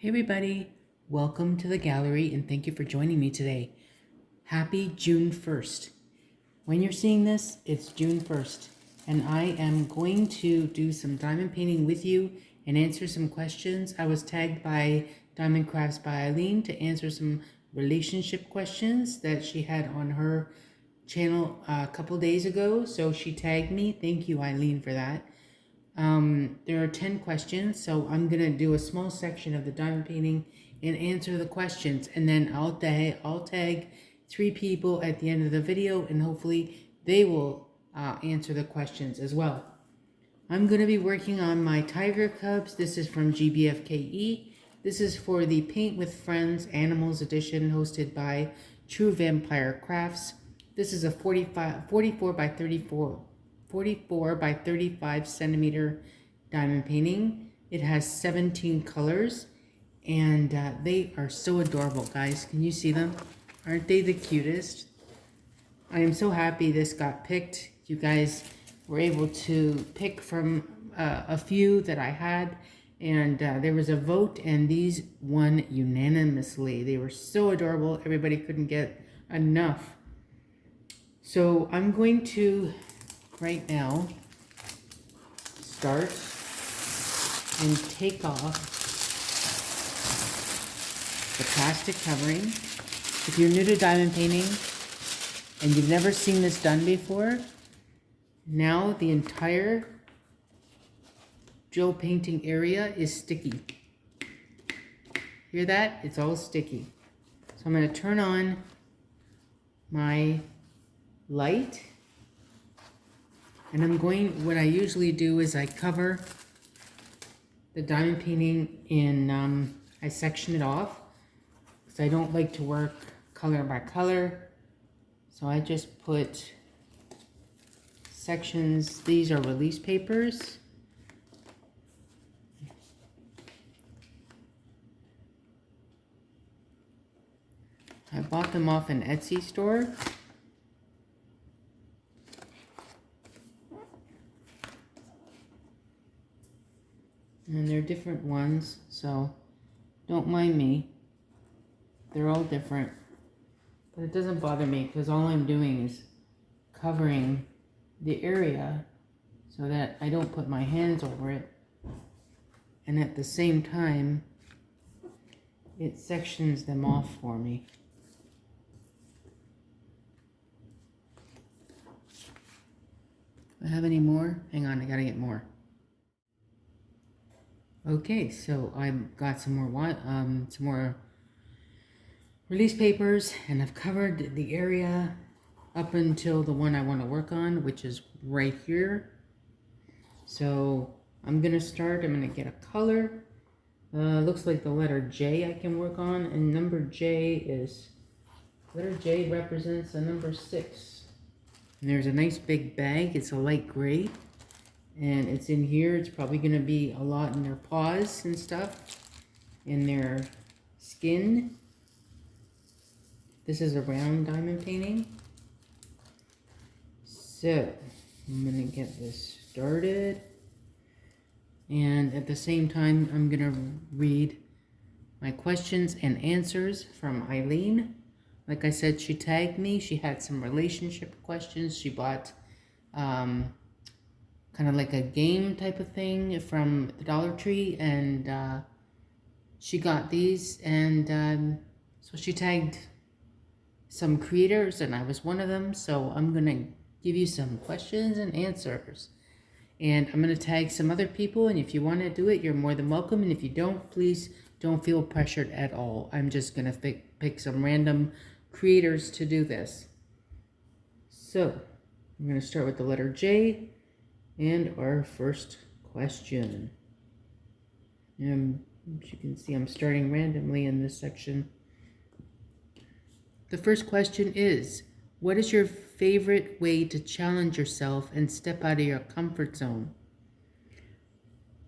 Hey everybody, welcome to the gallery and thank you for joining me today. Happy June 1st. When you're seeing this, it's June 1st and I am going to do some diamond painting with you and answer some questions. I was tagged by Diamond Crafts by Eileen to answer some relationship questions that she had on her channel a couple days ago, so she tagged me. Thank you, Eileen, for that. There are 10 questions, so I'm gonna do a small section of the diamond painting and answer the questions, and then I'll tag 3 people at the end of the video, and hopefully they will answer the questions as well. I'm gonna be working on my tiger cubs. This is from GBFKE. This is for the Paint with Friends Animals edition, hosted by True Vampire Crafts. This is a 44 by 35 centimeter diamond painting. It has 17 colors and they are so adorable, guys. Can you see them? Aren't they the cutest? I am so happy this got picked. You guys were able to pick from a few that I had, and there was a vote and these won unanimously. They were so adorable. Everybody couldn't get enough. So I'm going to right now start and take off the plastic covering. If you're new to diamond painting and you've never seen this done before, now the entire gel painting area is sticky. Hear that? It's all sticky. So I'm going to turn on my light. And what I usually do is I cover the diamond painting in, I section it off, because I don't like to work color by color. So I just put sections. These are release papers. I bought them off an Etsy store. And they're different ones, so don't mind me. They're all different. But it doesn't bother me because all I'm doing is covering the area so that I don't put my hands over it. And at the same time, it sections them off for me. Do I have any more? Hang on, I gotta get more. Okay, so I've got some more release papers, and I've covered the area up until the one I want to work on, which is right here. So I'm gonna start. I'm gonna get a color. Looks like the letter J I can work on, and letter J represents the number 6. And there's a nice big bag. It's a light gray. And it's in here. It's probably going to be a lot in their paws and stuff, in their skin. This is a round diamond painting. So I'm going to get this started. And at the same time, I'm going to read my questions and answers from Eileen. Like I said, she tagged me. She had some relationship questions. She bought kind of like a game type of thing from the Dollar Tree, and she got these, and so she tagged some creators, and I was one of them. So I'm gonna give you some questions and answers, and I'm gonna tag some other people, and if you want to do it, you're more than welcome, and if you don't, please don't feel pressured at all. I'm just gonna pick some random creators to do this. So I'm gonna start with the letter J. And our first question. And as you can see, I'm starting randomly in this section. The first question is, what is your favorite way to challenge yourself and step out of your comfort zone?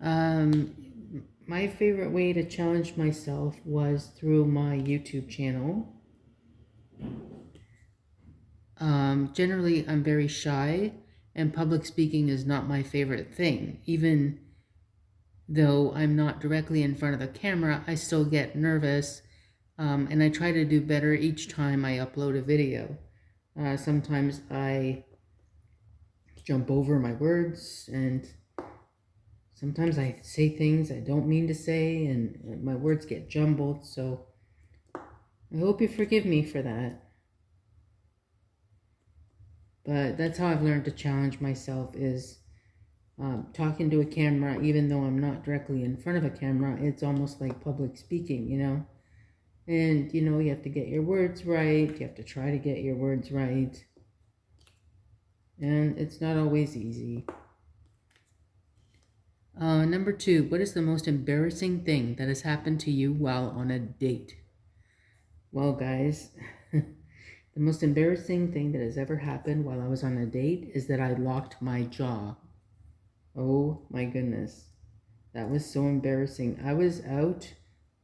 My favorite way to challenge myself was through my YouTube channel. Generally, I'm very shy. And public speaking is not my favorite thing. Even Though I'm not directly in front of the camera, I still get nervous, and I try to do better each time I upload a video. Sometimes I jump over my words, and sometimes I say things I don't mean to say, and my words get jumbled, so I hope you forgive me for that. But that's how I've learned to challenge myself, is talking to a camera. Even though I'm not directly in front of a camera, it's almost like public speaking, And, you have to get your words right. You have to try to get your words right. And it's not always easy. Number 2, what is the most embarrassing thing that has happened to you while on a date? Well, guys, the most embarrassing thing that has ever happened while I was on a date is that I locked my jaw. Oh my goodness. That was so embarrassing. I was out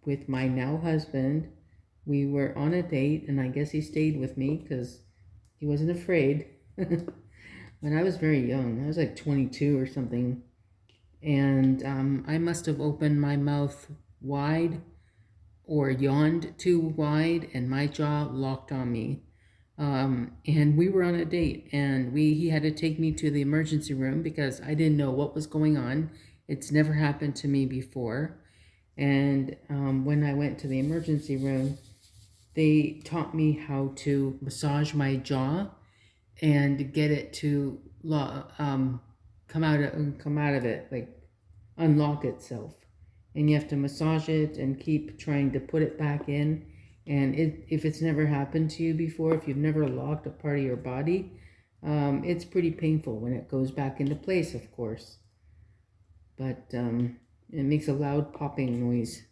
with my now husband. We were on a date, and I guess he stayed with me because he wasn't afraid. When I was very young, I was like 22 or something, and I must have opened my mouth wide or yawned too wide, and my jaw locked on me. And we were on a date, and he had to take me to the emergency room because I didn't know what was going on. It's never happened to me before. And when I went to the emergency room, they taught me how to massage my jaw and get it to come out of it, like unlock itself. And you have to massage it and keep trying to put it back in. And if it's never happened to you before, if you've never locked a part of your body, it's pretty painful when it goes back into place, of course. But it makes a loud popping noise.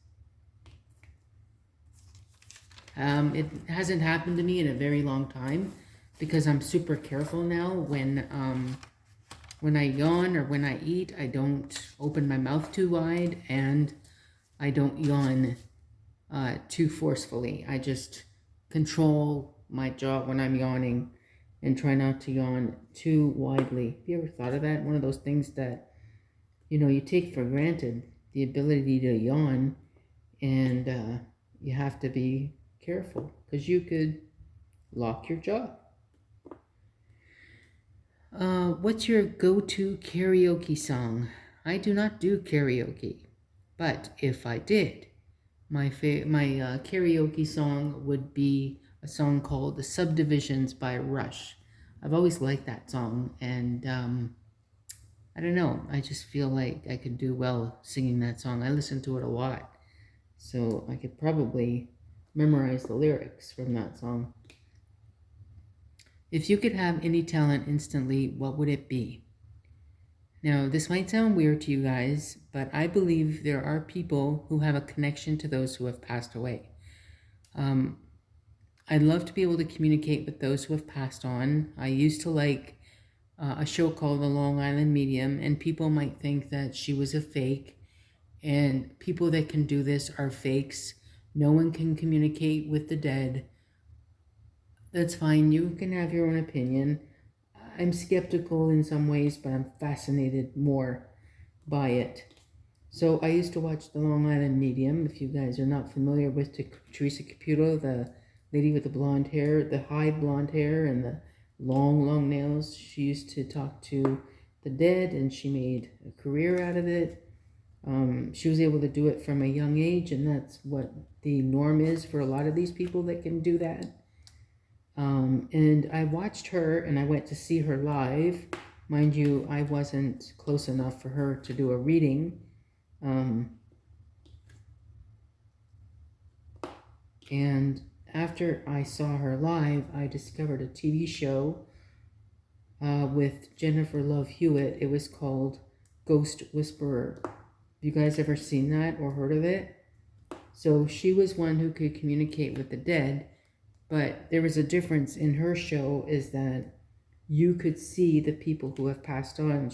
It hasn't happened to me in a very long time because I'm super careful now. When I yawn or when I eat, I don't open my mouth too wide, and I don't yawn too forcefully. I just control my jaw when I'm yawning and try not to yawn too widely. Have you ever thought of that? One of those things that, you take for granted, the ability to yawn, and you have to be careful because you could lock your jaw. What's your go-to karaoke song? I do not do karaoke, but if I did, my karaoke song would be a song called "The Subdivisions" by Rush. I've always liked that song, and I don't know, I just feel like I could do well singing that song. I listen to it a lot, so I could probably memorize the lyrics from that song. If you could have any talent instantly, what would it be? Now, this might sound weird to you guys, but I believe there are people who have a connection to those who have passed away. I'd love to be able to communicate with those who have passed on. I used to like a show called The Long Island Medium, and people might think that she was a fake, and people that can do this are fakes. No one can communicate with the dead. That's fine. You can have your own opinion. I'm skeptical in some ways, but I'm fascinated more by it. So I used to watch The Long Island Medium. If you guys are not familiar with Teresa Caputo, the lady with the blonde hair, the high blonde hair and the long, long nails, she used to talk to the dead, and she made a career out of it. She was able to do it from a young age, and that's what the norm is for a lot of these people that can do that. And I watched her, and I went to see her live. Mind you, I wasn't close enough for her to do a reading. And after I saw her live, I discovered a TV show with Jennifer Love Hewitt. It was called Ghost Whisperer. Have you guys ever seen that or heard of it? So she was one who could communicate with the dead, but there was a difference in her show, is that you could see the people who have passed on.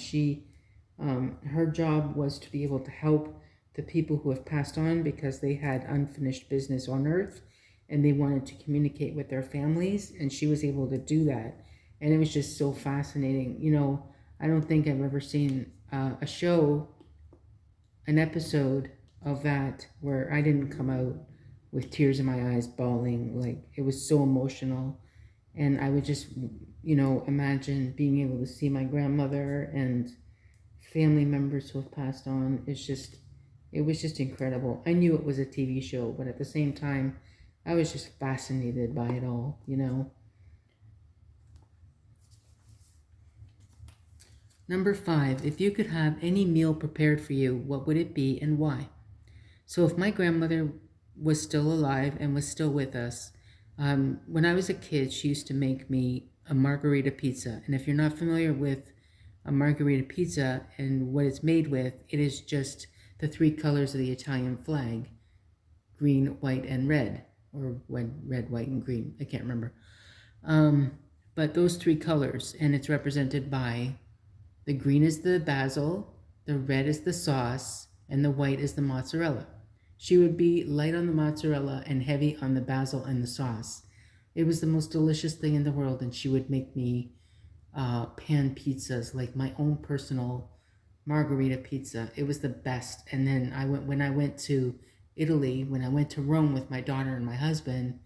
Her job was to be able to help the people who have passed on because they had unfinished business on earth and they wanted to communicate with their families, and she was able to do that. And it was just so fascinating. I don't think I've ever seen a an episode of that where I didn't come out with tears in my eyes bawling. Like, it was so emotional. And I would just, imagine being able to see my grandmother and family members who have passed on. It was just incredible. I knew it was a TV show, but at the same time, I was just fascinated by it all. Number 5, if you could have any meal prepared for you, what would it be and why? So if my grandmother was still alive and was still with us, when I was a kid, she used to make me a margarita pizza. And if you're not familiar with a margarita pizza and what it's made with, it is just the three colors of the Italian flag: green, white, and red, or red, white, and green. I can't remember. But those three colors, and it's represented by the green is the basil, the red is the sauce, and the white is the mozzarella. She would be light on the mozzarella and heavy on the basil and the sauce. It was the most delicious thing in the world, and she would make me pan pizzas, like my own personal margarita pizza. It was the best. And then when I went to Italy, when I went to Rome with my daughter and my husband,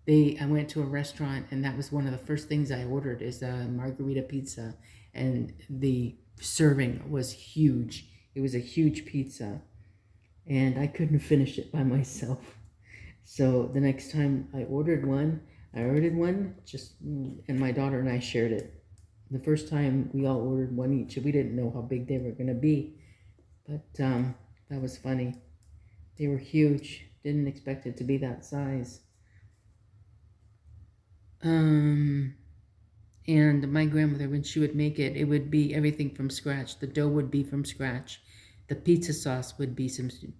I went to a restaurant, and that was one of the first things I ordered, is a margarita pizza, and the serving was huge. It was a huge pizza, and I couldn't finish it by myself. So the next time I ordered one and my daughter and I shared it. The first time we all ordered one each. We didn't know how big they were going to be, but that was funny. They were huge. Didn't expect it to be that size. And my grandmother, when she would make it, it would be everything from scratch. The dough would be from scratch. The pizza sauce would be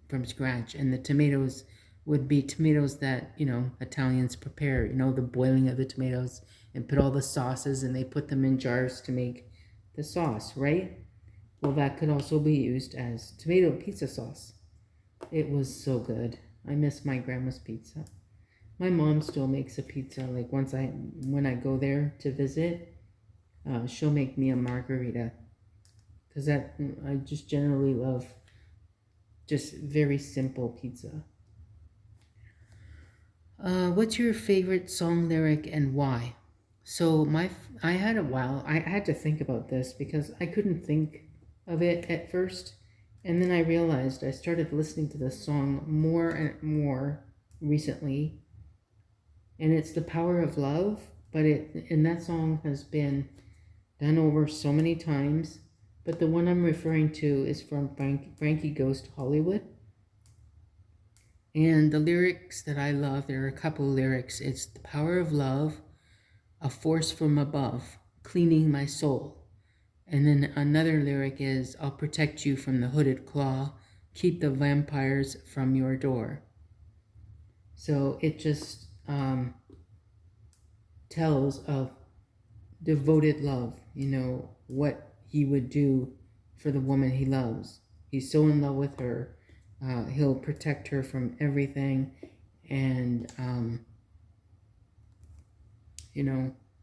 from scratch. And the tomatoes would be tomatoes that, Italians prepare, the boiling of the tomatoes, and put all the sauces, and they put them in jars to make the sauce, right? Well, that could also be used as tomato pizza sauce. It was so good. I miss my grandma's pizza. My mom still makes a pizza. Like, when I go there to visit, she'll make me a margarita, because I just generally love just very simple pizza. What's your favorite song lyric and why? So I had to think about this because I couldn't think of it at first, and then I realized I started listening to this song more and more recently, and it's "The Power of Love." And that song has been done over so many times, but the one I'm referring to is from Frankie Goes to Hollywood. And the lyrics that I love, there are a couple of lyrics. It's "The power of love, a force from above, cleaning my soul." And then another lyric is, "I'll protect you from the hooded claw, keep the vampires from your door." So it just tells of devoted love, what he would do for the woman he loves. He's so in love with her. He'll protect her from everything, and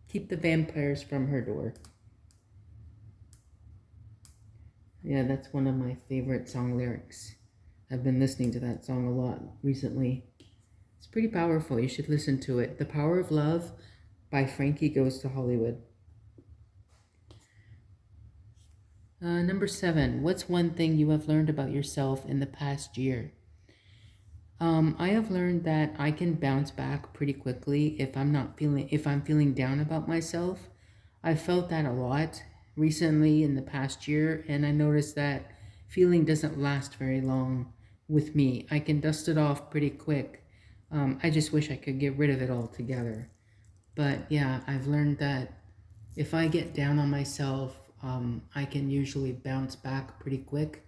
keep the vampires from her door. Yeah, that's one of my favorite song lyrics. I've been listening to that song a lot recently. It's pretty powerful. You should listen to it. "The Power of Love" by Frankie Goes to Hollywood. Number 7, what's one thing you have learned about yourself in the past year? I have learned that I can bounce back pretty quickly if I'm feeling down about myself. I felt that a lot recently in the past year, and I noticed that feeling doesn't last very long with me. I can dust it off pretty quick. I just wish I could get rid of it altogether. But yeah, I've learned that if I get down on myself, I can usually bounce back pretty quick.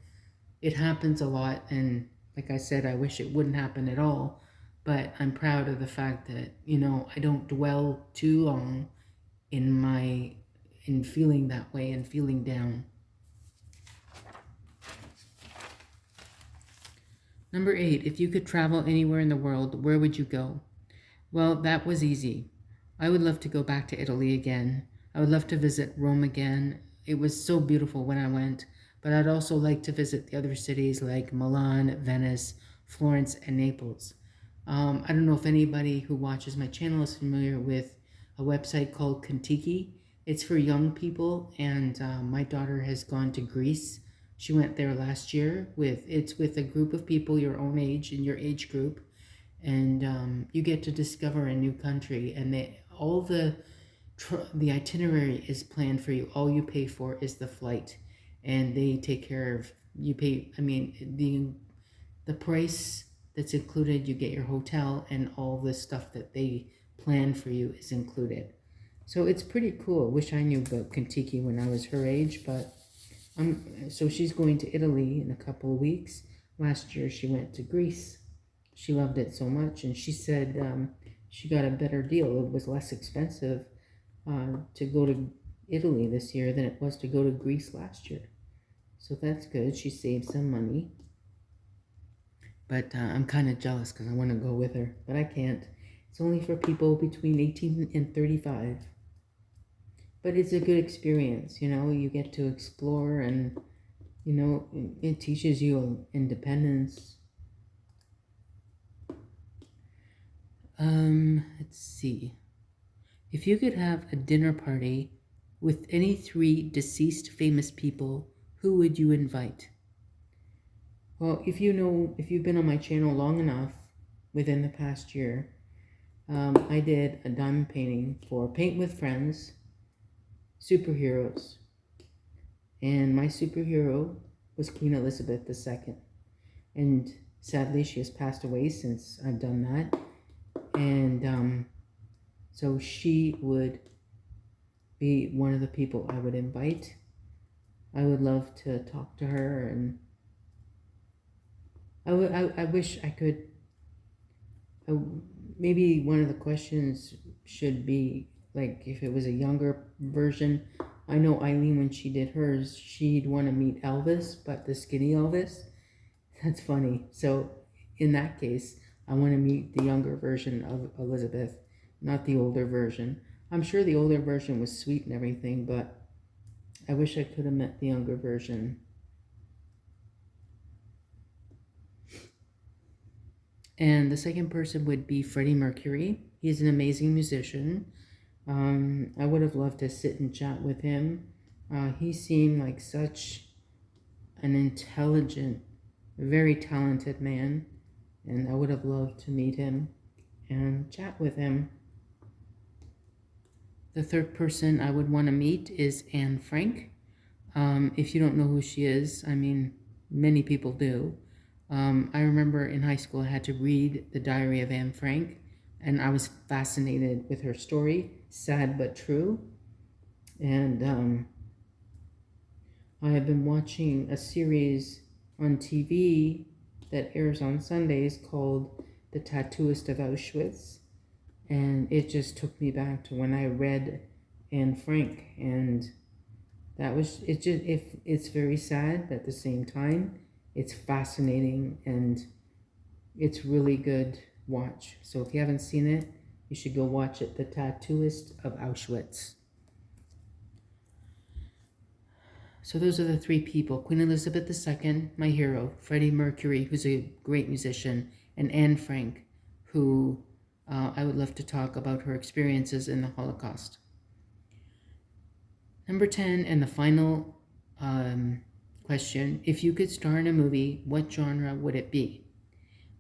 It happens a lot, and like I said, I wish it wouldn't happen at all, but I'm proud of the fact that, I don't dwell too long in feeling that way and feeling down. Number 8, if you could travel anywhere in the world, where would you go? Well, that was easy. I would love to go back to Italy again. I would love to visit Rome again. It was so beautiful when I went, but I'd also like to visit the other cities like Milan, Venice, Florence, and Naples. I don't know if anybody who watches my channel is familiar with a website called Kontiki. It's for young people, and my daughter has gone to Greece. She went there last year it's with a group of people your own age, in your age group, and you get to discover a new country, and all the itinerary is planned for you. All you pay for is the flight, and they take care of you. Pay, I mean, the price that's included. You get your hotel, and all the stuff that they plan for you is included. So it's pretty cool. Wish I knew about Kentucky when I was her age, but so she's going to Italy in a couple of weeks. Last year she went to Greece. She loved it so much, and she said she got a better deal. It was less expensive to go to Italy this year than it was to go to Greece last year. So that's good. She saved some money. But I'm kind of jealous because I want to go with her, but I can't. It's only for people between 18 and 35. But it's a good experience, you know. You get to explore, and, you know, it teaches you independence. Let's see. If you could have a dinner party with any 3 deceased famous people, who would you invite? Well, if you've been on my channel long enough, within the past year, I did a diamond painting for Paint with Friends, superheroes. And my superhero was Queen Elizabeth II. And sadly, she has passed away since I've done that. And so she would be one of the people I would invite. I would love to talk to her, and I wish I could. Maybe one of the questions should be, like, if it was a younger version. I know Eileen, when she did hers, she'd want to meet Elvis, but the skinny Elvis. That's funny. So in that case, I want to meet the younger version of Elizabeth, not the older version. I'm sure the older version was sweet and everything, but I wish I could have met the younger version. And the second person would be Freddie Mercury. He's an amazing musician. I would have loved to sit and chat with him. He seemed like such an intelligent, very talented man, and I would have loved to meet him and chat with him. The third person I would want to meet is Anne Frank. If you don't know who she is, I mean, many people do. I remember in high school I had to read The Diary of Anne Frank, and I was fascinated with her story, sad but true. And I have been watching a series on TV that airs on Sundays called The Tattooist of Auschwitz, and it just took me back to when I read Anne Frank, and that was it. It's very sad, but at the same time it's fascinating, and it's really good watch. So if you haven't seen it, you should go watch it. The Tattooist of Auschwitz. So those are the 3 people: Queen Elizabeth II, my hero; Freddie Mercury, who's a great musician; and Anne Frank, who I would love to talk about her experiences in the Holocaust. Number 10, and the final question: if you could star in a movie, what genre would it be?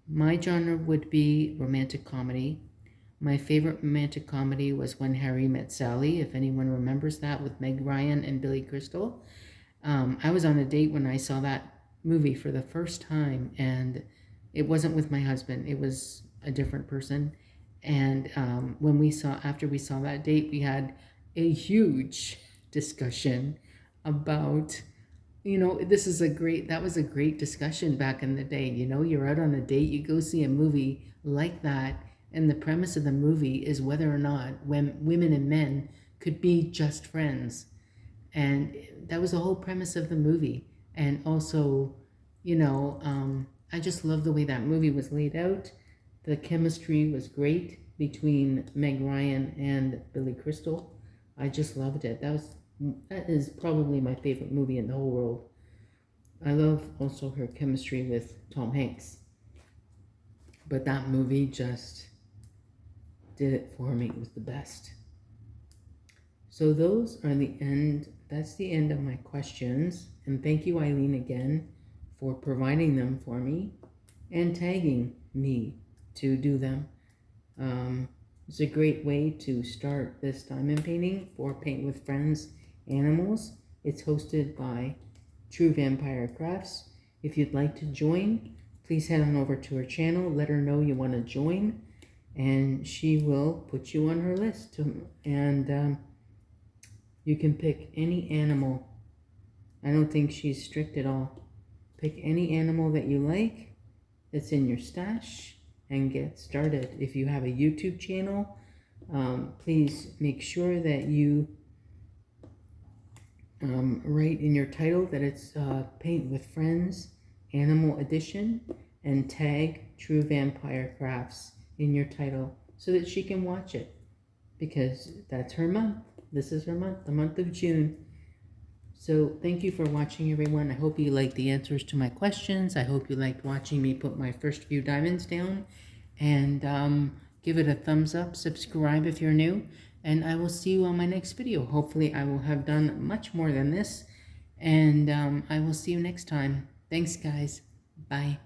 My genre would be romantic comedy. My favorite romantic comedy was When Harry Met Sally, if anyone remembers that, with Meg Ryan and Billy Crystal. I was on a date when I saw that movie for the first time, and it wasn't with my husband. It was a different person. And after we saw that date, we had a huge discussion about, that was a great discussion back in the day. You're out on a date, you go see a movie like that, and the premise of the movie is whether or not women and men could be just friends. And that was the whole premise of the movie. And also, I just love the way that movie was laid out. The chemistry was great between Meg Ryan and Billy Crystal. I just loved it. That is probably my favorite movie in the whole world. I love also her chemistry with Tom Hanks. But that movie just did it for me. It was the best. So those are the end. That's the end of my questions. And thank you, Eileen, again for providing them for me and tagging me to do them. It's a great way to start this diamond painting for Paint with Friends Animals. It's hosted by True Vampire Crafts. If you'd like to join, please head on over to her channel. Let her know you want to join, and she will put you on her list. And you can pick any animal. I don't think she's strict at all. Pick any animal that you like that's in your stash and get started. If you have a YouTube channel, please make sure that you write in your title that it's Paint with Friends Animal Edition, and tag True Vampire Crafts in your title so that she can watch it, because that's her month. This is her month, the month of June. So thank you for watching, everyone. I hope you liked the answers to my questions. I hope you liked watching me put my first few diamonds down. And give it a thumbs up, subscribe if you're new, and I will see you on my next video. Hopefully I will have done much more than this, and I will see you next time. Thanks, guys. Bye.